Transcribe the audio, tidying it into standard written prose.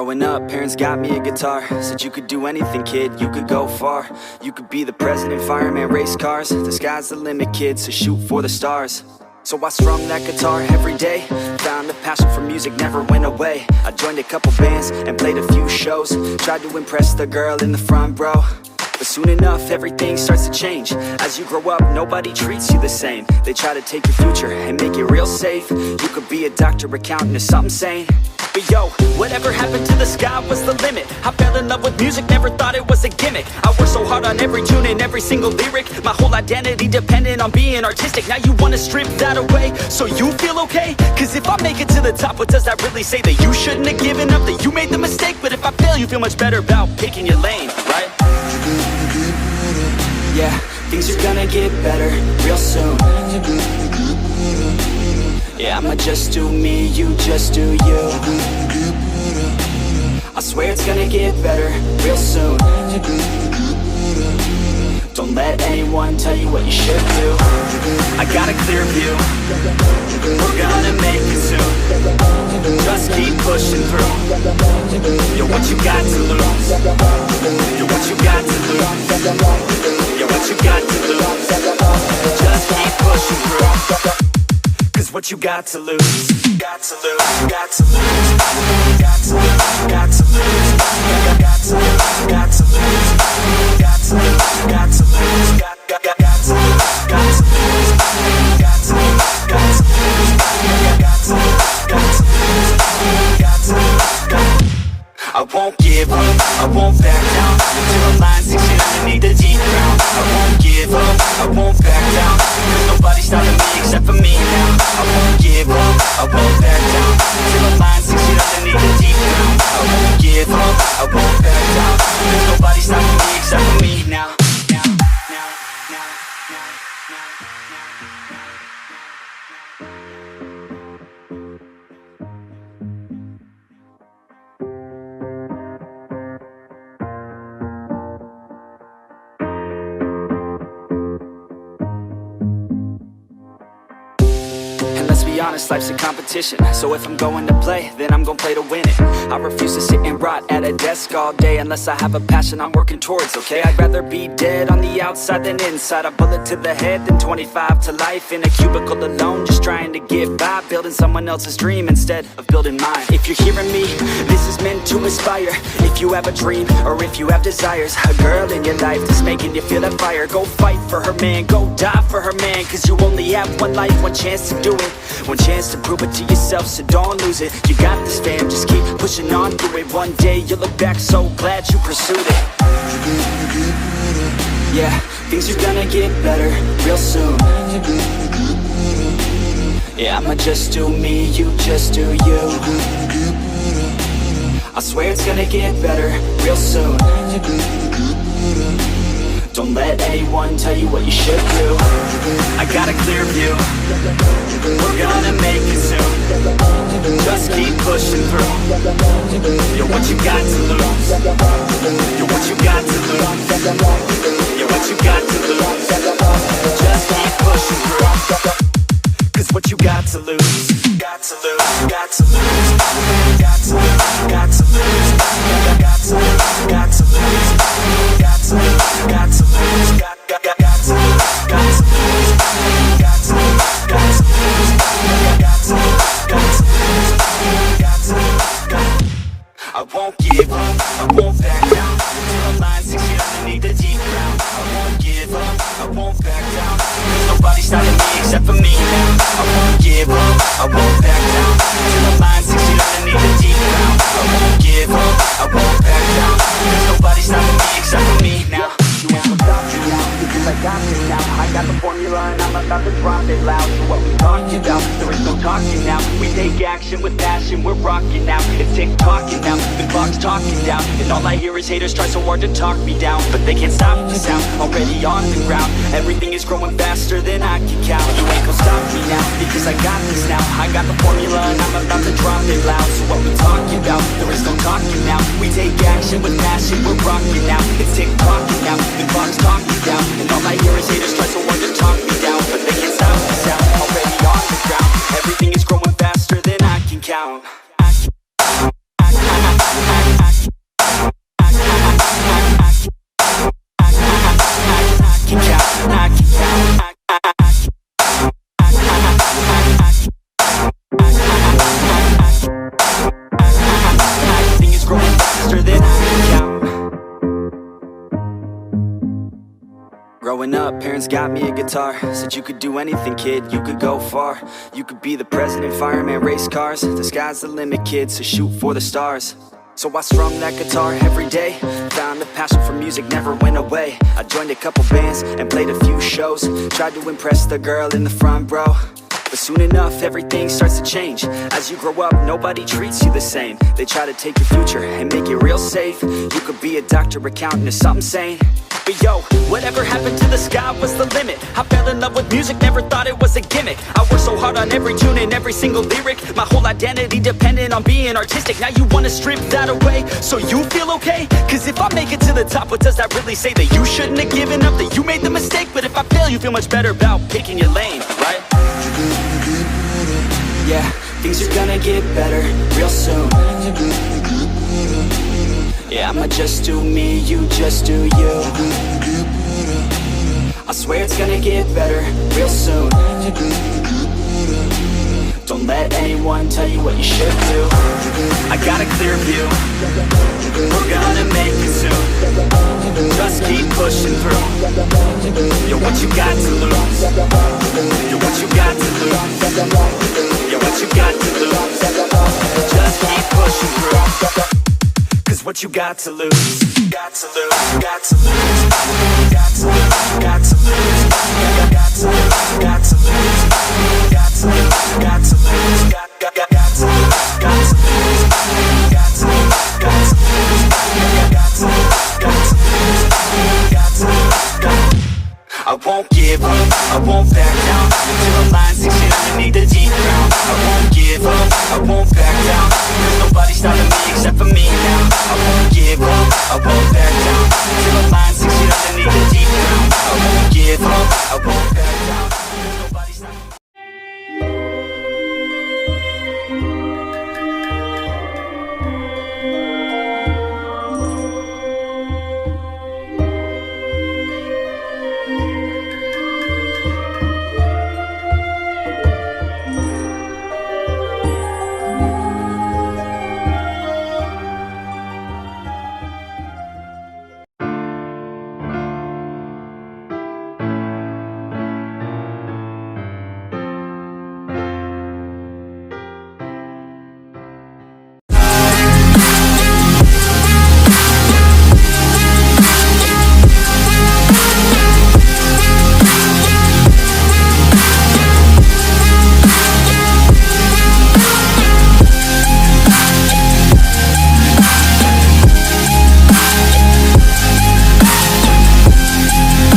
Growing up, parents got me a guitar. Said you could do anything, kid, you could go far. You could be the president, fireman, race cars. The sky's the limit, kid, so shoot for the stars. So I strummed that guitar every day. Found a passion for music, never went away. I joined a couple bands and played a few shows. Tried to impress the girl in the front row. But soon enough, everything starts to change. As you grow up, nobody treats you the same. They try to take your future and make it real safe. You could be a doctor, accountant, or something sane. But yo, whatever happened to the sky was the limit. I fell in love with music, never thought it was a gimmick. I worked so hard on every tune and every single lyric. My whole identity depended on being artistic. Now you wanna strip that away, so you feel okay? Cause if I make it to the top, what does that really say? That you shouldn't have given up, that you made the mistake? But if I fail, you feel much better about picking your lane, right? Yeah, things are gonna get better real soon. Yeah, I'ma just do me, you just do you. I swear it's gonna get better real soon. Don't let anyone tell you what you should do. I got a clear view, we're gonna make it soon. Just keep pushing through. You're what you got to lose. You're what you got to lose. You're what you got to lose. Just keep pushing through. Cause what you got to lose, got to lose, got to lose, got to lose, got to lose, got to lose, got to lose, got to lose, got to lose, got to lose, got to lose, got to lose, got to lose, got to lose, got to lose. I won't give up, I won't back down till the line sinks in underneath the deep ground. I won't give up, I won't back down. There's nobody stopping me except for me now. I won't give up, I won't back down till the line sinks in underneath the deep ground. I won't give up, I won't back down. There's nobody stopping me except for me now. Be honest, life's a competition. So if I'm going to play, then I'm gonna play to win it. I refuse to sit and rot at a desk all day unless I have a passion I'm working towards, okay? I'd rather be dead on the outside than inside. A bullet to the head than 25 to life in a cubicle alone, just trying to get by, building someone else's dream instead of building mine. If you're hearing me, this is meant to inspire. If you have a dream or if you have desires, a girl in your life that's making you feel that fire, go fight for her man, go die for her man. Cause you only have one life, one chance to do it, one chance to prove it to yourself, so don't lose it. You got this, fam, just keep pushing on through it. One day you'll look back so glad you pursued it. Yeah, things are gonna get better real soon. Yeah, I'ma just do me, you just do you. I swear it's gonna get better real soon. Don't let anyone tell you what you should do. I got a clear view, we're gonna make it soon. Just keep pushing through. You're what you got to lose. You're what you got to lose. You're what you got to lose. Just keep pushing through. Cause what you got to lose, got to lose, got to lose, got to lose, got to lose, got to lose, got to lose, got to lose, got to lose, got to lose, got to lose, got to lose, got to lose, got to lose, got to lose, got to lose. I won't give up, I won't back down till the line sinks in underneath the deep ground. I won't give up, I won't back down. There's nobody stopping me except for me now. I won't give up, I won't back down till the line sinks in underneath the deep ground. I won't give up, I won't back down. There's nobody stopping me except for me now. You ain't gonna stop me now, because I got this now. I got the formula and I'm about to drop it loud. So what we talking about? There is no talking now. We take action with passion, we're rocking now. It's tick-tocking now, the clock's talking down. And all I hear is haters try so hard to talk me down, but they can't stop the sound, already on the ground. Everything is growing faster than I can count. You ain't gonna stop me now, because I got this now. I got the formula and I'm about to drop it loud. So what we talking about? There is no talking now. We take action with passion, we're rocking now. It's tick-tocking now, the clock's talking down. And all I hear is haters try so hard to talk me down, but they can't stop the sound, already on the ground. Everything is growing faster than I can count. I friends got me a guitar. Said you could do anything, kid, you could go far. You could be the president, fireman, race cars. The sky's the limit, kid, so shoot for the stars. So I strummed that guitar every day. Found a passion for music, never went away. I joined a couple bands and played a few shows. Tried to impress the girl in the front row. But soon enough, everything starts to change. As you grow up, nobody treats you the same. They try to take your future and make it real safe. You could be a doctor, accountant, or something sane. But yo, whatever happened to the sky was the limit. I fell in love with music, never thought it was a gimmick. I worked so hard on every tune and every single lyric. My whole identity depended on being artistic. Now you wanna strip that away, so you feel okay? Cause if I make it to the top, what does that really say? That you shouldn't have given up, that you made the mistake? But if I fail, you feel much better about picking your lane, right? Yeah, things are gonna get better real soon. Yeah, I'ma just do me, you just do you. I swear it's gonna get better real soon. Don't let anyone tell you what you should do. I got a clear view, we're gonna make it soon. Just keep pushing through. You're what you got to lose. You're what you got to lose. You're what you got to lose. Just keep pushing through. Cause what you got to lose, got to lose, got to lose, got to lose, got to lose, got to lose, got to lose, got to lose, got to lose, got to lose, got to lose, got to lose, got to lose, got to lose, got to lose. I won't give up, I won't back down until the line's 6 feet underneath the deep ground. I won't give up, I won't back down. There's nobody stopping me except for me now. I won't give up, I won't back down until the line's 6 feet underneath the deep ground. I won't give up, I won't